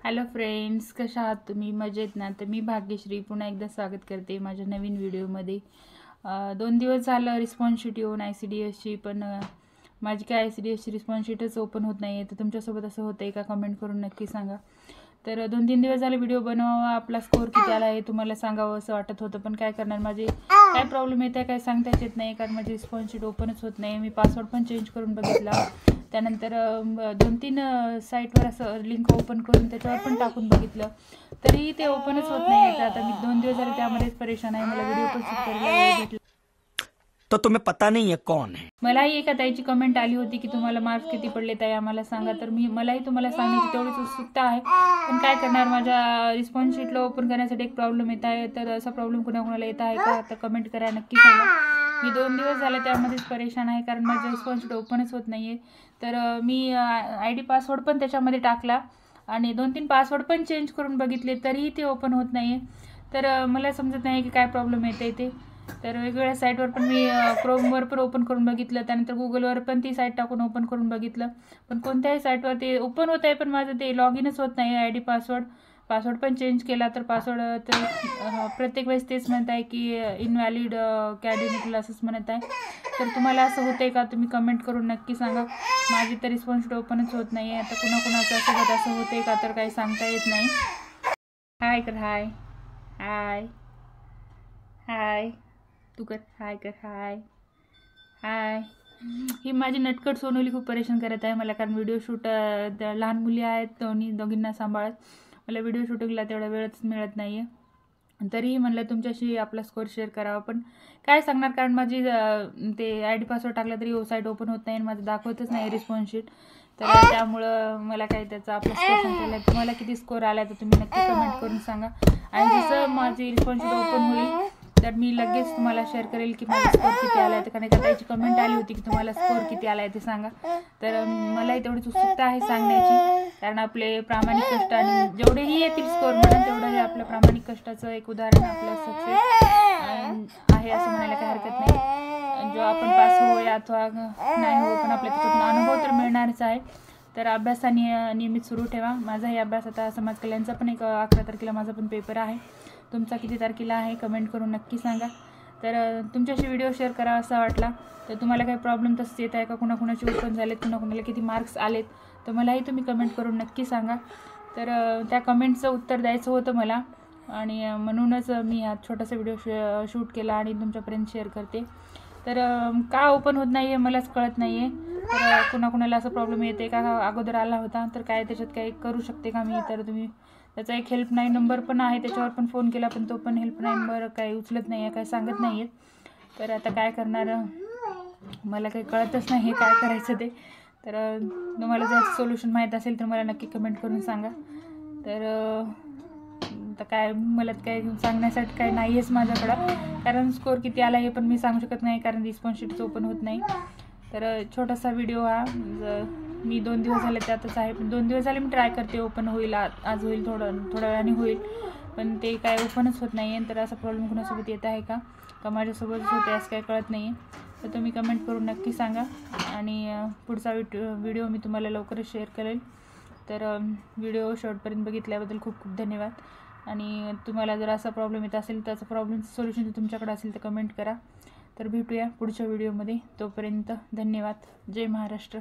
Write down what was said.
Hello friends, कशा आहात तुम्ही? मजेत ना? तर मी भाग्यश्री पुन्हा एकदा स्वागत करते माझ्या नवीन व्हिडिओमध्ये. 2 दिवस झालं रिस्पॉन्स शीट येऊन ICDSची, पण माझी काय ICDSची रिस्पॉन्स शीटच ओपन होत नाही आहे. तर तुमच्यासोबत असं होतं आहे का? कमेंट करून नक्की सांगा. तर 2-3 दिवस झाले व्हिडिओ बनवावा, आपला स्कोअर किती आला आहे तुम्हाला सांगावं असं वाटत होतं, पण काय करणार, माझे काय प्रॉब्लेम येत आहे काय सांगताच येत नाही, कारण माझी रिस्पॉन्स शीट ओपनच होत नाही. मी पासवर्ड पण चेंज करून बघितला, त्यानंतर 2-3 साईटवर असं लिंक ओपन करून त्याच्यावर पण टाकून बघितलं, तरीही ते ओपनच होत नाही आहे. आता मी 2 दिवस झाले त्यामध्येच परेशान आहे. मला व्हिडिओ पण शूट करायला वेळ भेटला तो तुम्हें पता नहीं है कौन है. मलाही एका ताईची कमेंट आली होती की तुम्हाला मार्क्स किती पडले ताई आम्हाला सांगा. तर मलाही तुम्हाला सांगण्याची तेवढीच उत्सुकता आहे, पण काय करणार, माझ्या रिस्पॉन्स शीटला ओपन करण्यासाठी एक प्रॉब्लेम येत आहे. तर असा प्रॉब्लेम कुणाकुणाला येत आहे का? तर कमेंट करा, नक्की सांगा. मी 2 दिवस झाले त्यामध्येच परेशान आहे, कारण माझं रिस्पॉन्स शीट ओपनच होत नाही आहे. तर मी ID पासवर्ड पण त्याच्यामध्ये टाकला आणि 2-3 पासवर्ड पण चेंज करून बघितले, तरीही ते ओपन होत नाही आहे. तर मला समजत नाही की काय प्रॉब्लेम येते ते. तर वेगवेगळ्या साईटवर पण मी क्रोमवर पण ओपन करून बघितलं, त्यानंतर गुगलवर पण ती साईट टाकून ओपन करून बघितलं, पण कोणत्याही साईटवर ते ओपन होत आहे, पण माझं ते लॉग इनच होत नाही. ID पासवर्ड पण चेंज केला तर पासवर्ड तर प्रत्येक वेळेस तेच म्हणत आहे की इनव्हॅलिड कॅन्डिडेट असंच म्हणत आहे. तर तुम्हाला असं होतं आहे का? तुम्ही कमेंट करून नक्की सांगा. माझी तर रिस्पॉन्स ओपनच होत नाही आहे. आता कुणाकुणाचं सोबत असं होतं आहे का? तर काही सांगता येत नाही. हाय कर, हाय हाय हाय तू कर, हाय कर, हाय हाय. ही माझी नटखट सोनवली खूप परेशान करत आहे मला, कारण व्हिडिओ शूट लहान मुली आहेत, दोघींना सांभाळत मला व्हिडिओ शूटिंगला तेवढा वेळच मिळत नाही आहे. तरीही म्हणलं तुमच्याशी आपला स्कोअर शेअर करावा, पण काय सांगणार, कारण माझी ते ID पासवर्ड टाकला तरी साईट ओपन होत नाही आणि माझं दाखवतच नाही रिस्पॉन्स शीट. तर त्यामुळं मला काय त्याचा आपला स्कोअर सांगता येईल. तुम्हाला किती स्कोअर आला तर तुम्ही नक्की कमेंट करून सांगा, आणि जसं माझी रिस्पॉन्स शीट ओपन होईल तर मी लगेच तुम्हाला शेअर करेल की माझा स्कोअर किती आला आहे. तर कारण त्याची कमेंट आली होती की तुम्हाला स्कोअर किती आला आहे ते सांगा. तर मलाही तेवढीच उत्सुकता आहे सांगण्याची, कारण आपले प्रामाणिक कष्ट आणि जेवढेही येतील स्कोअर म्हणून तेवढं हे आपल्या प्रामाणिक कष्टाचं एक उदाहरण, आपलं सक्सेस आहे असं म्हणायला काही हरकत नाही. जो आपण पास होऊया अथवा नाही हो, पण आपल्या त्याच्यातून अनुभव तर मिळणारच आहे. तर अभ्यासाने नियमित सुरू ठेवा. माझाही अभ्यास आता समाज कल्याणचा पण एक 11 तारखेला माझा पण पेपर आहे. तुमचा किती तारखेला आहे कमेंट करून नक्की सांगा. तर तुमच्याशी व्हिडिओ शेअर करावा असा वाटला. तर तुम्हाला काही प्रॉब्लेम तसंच येत आहे का? कुणाकुणाचे ओपन झालेत, कुणाकुणाला किती मार्क्स आलेत, तर मलाही तुम्ही कमेंट करून नक्की सांगा. तर त्या कमेंटचं उत्तर द्यायचं होतं मला, आणि म्हणूनच मी हा छोटासा व्हिडिओ शूट केला आणि तुमच्यापर्यंत शेअर करते. तर का ओपन होत नाही आहे मलाच कळत नाही आहे. तर कुणाकुणाला असं प्रॉब्लेम येते का? अगोदर आला होता तर काय त्याच्यात काही करू शकते का मी? तर तुम्ही त्याचा एक हेल्पलाईन नंबर पण आहे, त्याच्यावर पण फोन केला, पण तो पण हेल्पलाईन नंबर काही उचलत नाही आहे, काही सांगत नाही आहेत. तर आता काय करणार, मला काही कळतच नाही हे काय करायचं ते. तर तुम्हाला जर सोल्युशन माहीत असेल तर मला नक्की कमेंट करून सांगा. तर आता काय, मला काय सांगण्यासाठी काय नाही आहेच माझ्याकडं, कारण स्कोअर किती आला हे पण मी सांगू शकत नाही, कारण रिस्पॉन्स शीटच ओपन होत नाही. तर छोटासा व्हिडिओ हा मी 2 दिवस झाले त्यातच आहे, पण 2 दिवस झाले मी ट्राय करते, ओपन होईल, आज होईल, थोड्या वेळाने होईल, पण ते काय ओपनच होत नाही आहे. तर असा प्रॉब्लेम कुणासोबत येत आहे का माझ्यासोबतच होते असं काही कळत नाही आहे. तर तुम्ही कमेंट करून नक्की सांगा, आणि पुढचा व्हिडिओ मी तुम्हाला लवकरच शेअर करेल. तर व्हिडिओ शेवटपर्यंत बघितल्याबद्दल खूप खूप धन्यवाद. आणि तुम्हाला जर असा प्रॉब्लेम येत असेल, त्याचं प्रॉब्लेमचं सोल्युशन जर तुमच्याकडे असेल तर कमेंट करा. तर भेटूया पुढच्या व्हिडिओमध्ये. तोपर्यंत धन्यवाद. जय महाराष्ट्र.